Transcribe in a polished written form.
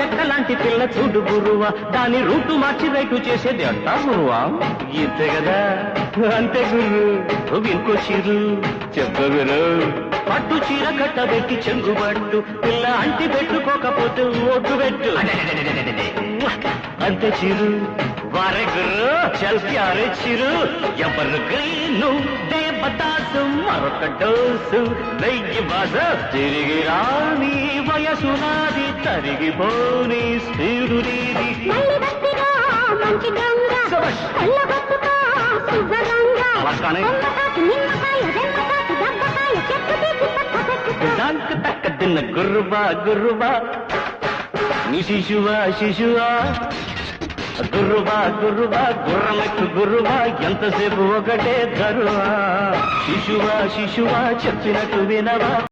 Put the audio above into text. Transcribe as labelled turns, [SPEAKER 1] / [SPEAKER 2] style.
[SPEAKER 1] చెక్క లాంటి పిల్ల చూడు గురువా, దాని రూటు మార్చి రైటు చేసేది అంటా గురువా. ఇంతే కదా, అంతే గురు. ఇంకో చీరు చెప్పగరు. పట్టు చీర కట్టబెట్టి చెంగుబట్టు, పిల్ల అంటి పెట్టుకోకపోతే ఓటు పెట్టు. అంతే చీరు వారే గురు. చల్ ప్యారే చీరు. ఎవరు గ్రీను దేవదాసు, మరొక డోసు వెయ్యి బాజ. తిరిగి రాని వయసు నాది, తరిగిపోని స్పీడు నీది. తక్క తిన్న గుర్రుబా గుర్రుబా, నీ శిశువా శిశువా. గుర్రుబా గుర్రుబా, గుర్రమెక్కు గుర్రుబా, ఎంతసేపు ఒకటే ధరువా. శిశువా శిశువా, చెప్పినట్టు వినవా.